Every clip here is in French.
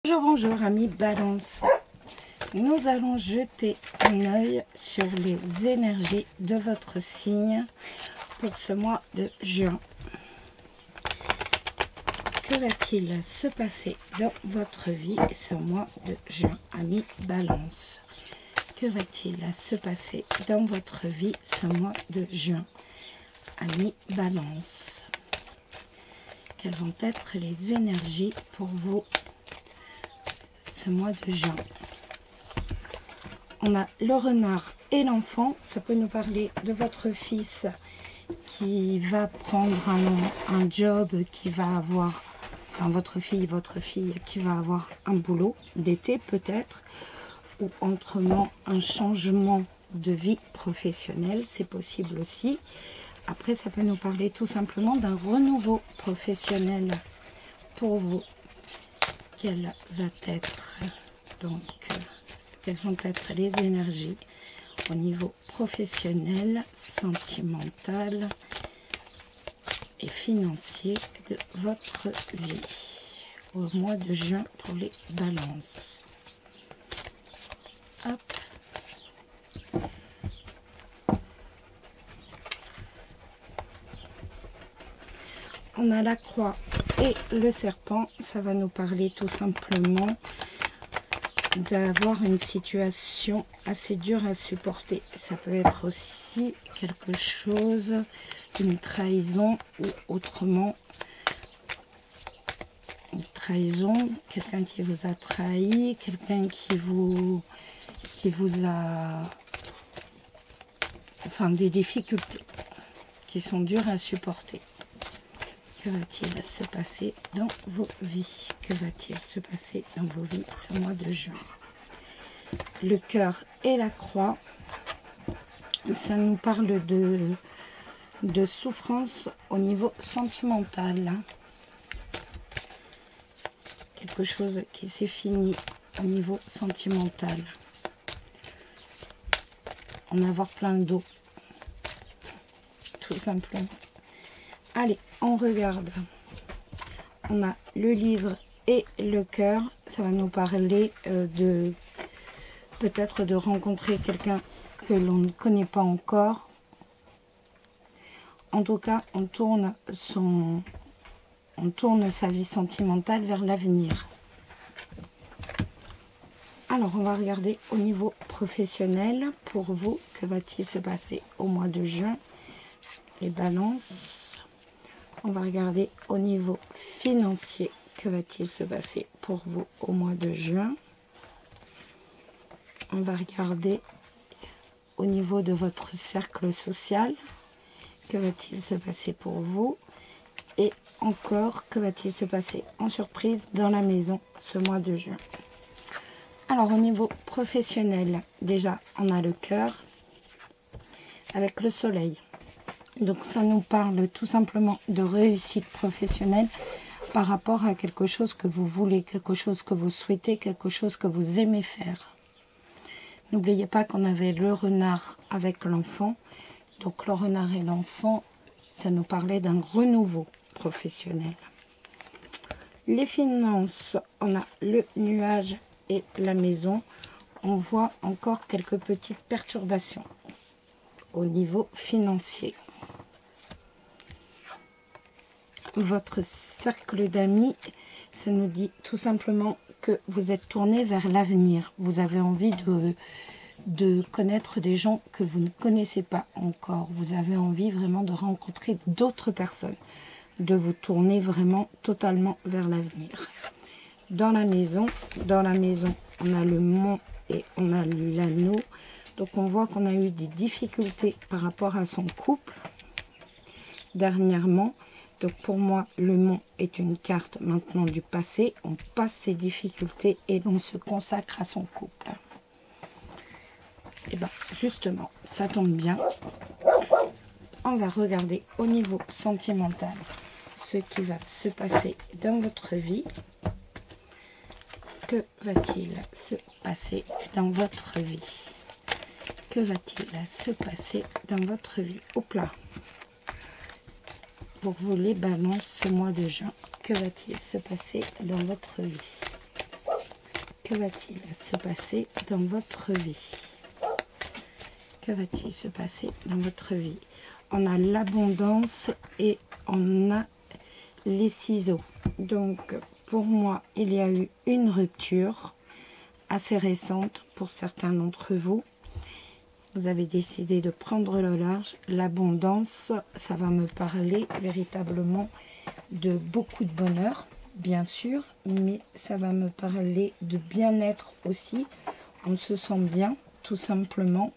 Bonjour, bonjour amis Balance. Nous allons jeter un œil sur les énergies de votre signe pour ce mois de juin. Que va-t-il se passer dans votre vie ce mois de juin, amis Balance? Que va-t-il se passer dans votre vie ce mois de juin, amis Balance? Quelles vont être les énergies pour vous ce mois de juin? On a le renard et l'enfant. Ça peut nous parler de votre fils qui va prendre un job, qui va avoir, enfin votre fille qui va avoir un boulot d'été peut-être, ou autrement un changement de vie professionnelle, c'est possible aussi. Après, ça peut nous parler tout simplement d'un renouveau professionnel pour vous. Quelles vont être les énergies au niveau professionnel, sentimental et financier de votre vie au mois de juin pour les balances? Hop. On a la croix et le serpent. Ça va nous parler tout simplement d'avoir une situation assez dure à supporter. Ça peut être aussi quelque chose, une trahison ou autrement une trahison, quelqu'un qui vous a trahi, quelqu'un qui vous a, enfin des difficultés qui sont dures à supporter. Que va-t-il se passer dans vos vies? Que va-t-il se passer dans vos vies ce mois de juin? Le cœur et la croix, ça nous parle de souffrance au niveau sentimental. Quelque chose qui s'est fini au niveau sentimental. En avoir plein le dos, tout simplement. Allez, on regarde. On a le livre et le cœur. Ça va nous parler de peut-être de rencontrer quelqu'un que l'on ne connaît pas encore. En tout cas, on tourne sa vie sentimentale vers l'avenir. Alors, on va regarder au niveau professionnel. Pour vous, que va-t-il se passer au mois de juin? Les balances. On va regarder au niveau financier. Que va-t-il se passer pour vous au mois de juin? On va regarder au niveau de votre cercle social. Que va-t-il se passer pour vous? Et encore, que va-t-il se passer en surprise dans la maison ce mois de juin? Alors, au niveau professionnel, déjà, on a le cœur avec le soleil. Donc, ça nous parle tout simplement de réussite professionnelle par rapport à quelque chose que vous voulez, quelque chose que vous souhaitez, quelque chose que vous aimez faire. N'oubliez pas qu'on avait le renard avec l'enfant. Donc, le renard et l'enfant, ça nous parlait d'un renouveau professionnel. Les finances, on a le nuage et la maison. On voit encore quelques petites perturbations au niveau financier. Votre cercle d'amis, ça nous dit tout simplement que vous êtes tourné vers l'avenir. Vous avez envie de connaître des gens que vous ne connaissez pas encore. Vous avez envie vraiment de rencontrer d'autres personnes, de vous tourner vraiment totalement vers l'avenir. Dans la maison, on a le mont et on a l'anneau. Donc on voit qu'on a eu des difficultés par rapport à son couple dernièrement. Donc pour moi, le mont est une carte maintenant du passé. On passe ses difficultés et l'on se consacre à son couple. Et bien justement, ça tombe bien. On va regarder au niveau sentimental ce qui va se passer dans votre vie. Que va-t-il se passer dans votre vie? Que va-t-il se passer dans votre vie? Au plat. Pour vous les balances ce mois de juin, que va-t-il se passer dans votre vie? que va-t-il se passer dans votre vie? Que va-t-il se passer dans votre vie? On a l'abondance et on a les ciseaux. Donc, pour moi, il y a eu une rupture assez récente pour certains d'entre vous. Vous avez décidé de prendre le large. L'abondance, ça va me parler véritablement de beaucoup de bonheur, bien sûr, mais ça va me parler de bien-être aussi. On se sent bien, tout simplement.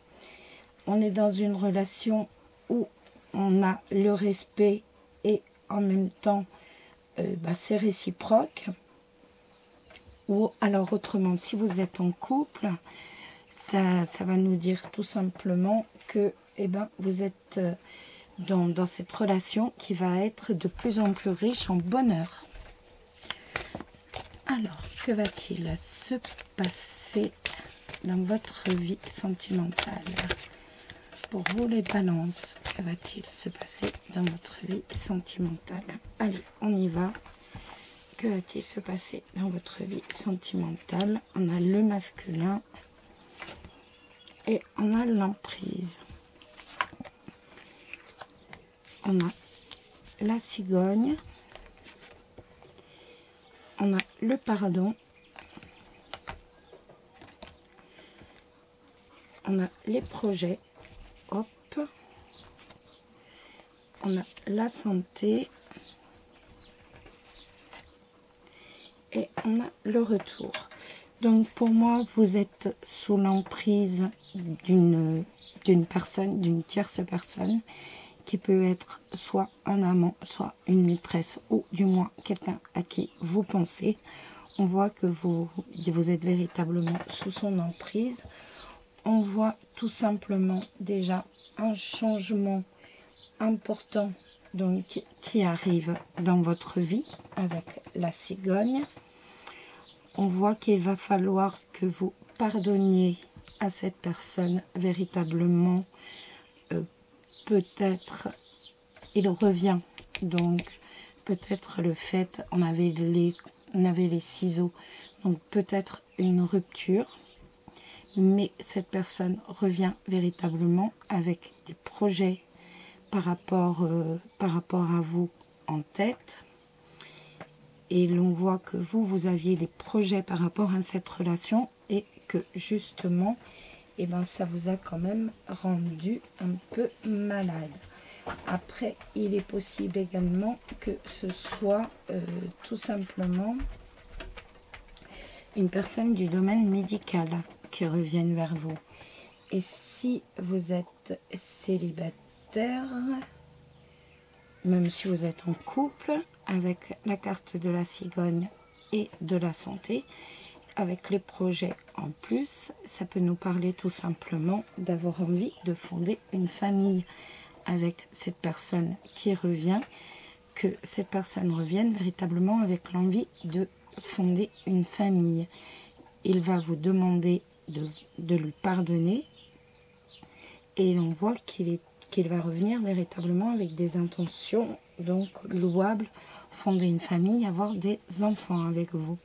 On est dans une relation où on a le respect et en même temps, c'est réciproque. Ou alors autrement, si vous êtes en couple, ça va nous dire tout simplement que vous êtes dans cette relation qui va être de plus en plus riche en bonheur. Alors, que va-t-il se passer dans votre vie sentimentale? Pour vous les balances, que va-t-il se passer dans votre vie sentimentale? Allez, on y va. Que va-t-il se passer dans votre vie sentimentale? On a le masculin et on a l'emprise. On a la cigogne. On a le pardon. On a les projets. Hop. On a la santé. Et on a le retour. Donc pour moi, vous êtes sous l'emprise d'une personne, d'une tierce personne, qui peut être soit un amant, soit une maîtresse, ou du moins quelqu'un à qui vous pensez. On voit que vous êtes véritablement sous son emprise. On voit tout simplement déjà un changement important donc, qui arrive dans votre vie avec la cigogne. On voit qu'il va falloir que vous pardonniez à cette personne véritablement. Peut-être il revient, donc peut-être le fait, on avait les ciseaux, donc peut-être une rupture, mais cette personne revient véritablement avec des projets par rapport à vous en tête. Et l'on voit que vous aviez des projets par rapport à cette relation et que justement, ça vous a quand même rendu un peu malade. Après, il est possible également que ce soit tout simplement une personne du domaine médical qui revienne vers vous. Et si vous êtes célibataire, même si vous êtes en couple, avec la carte de la cigogne et de la santé, avec les projets en plus, ça peut nous parler tout simplement d'avoir envie de fonder une famille avec cette personne qui revient, que cette personne revienne véritablement avec l'envie de fonder une famille. Il va vous demander de lui pardonner et on voit qu'il va revenir véritablement avec des intentions donc louables, fonder une famille, avoir des enfants avec vous.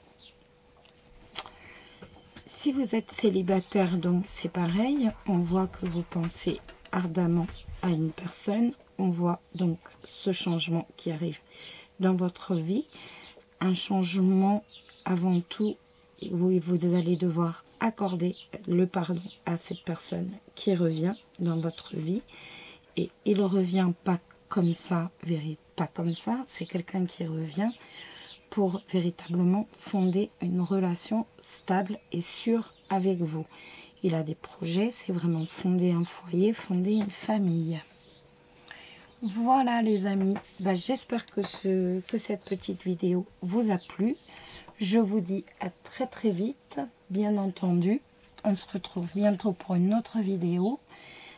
Si vous êtes célibataire, donc c'est pareil, on voit que vous pensez ardemment à une personne, on voit donc ce changement qui arrive dans votre vie, un changement avant tout où vous allez devoir accorder le pardon à cette personne qui revient dans votre vie, et il ne revient pas comme ça, c'est quelqu'un qui revient pour véritablement fonder une relation stable et sûre avec vous. Il a des projets, c'est vraiment fonder un foyer, fonder une famille. Voilà les amis, j'espère que cette petite vidéo vous a plu. Je vous dis à très très vite, bien entendu. On se retrouve bientôt pour une autre vidéo.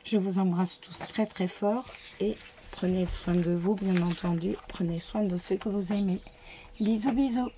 Je vous embrasse tous très très fort et prenez soin de vous, bien entendu. Prenez soin de ceux que vous aimez. Bisous bisous.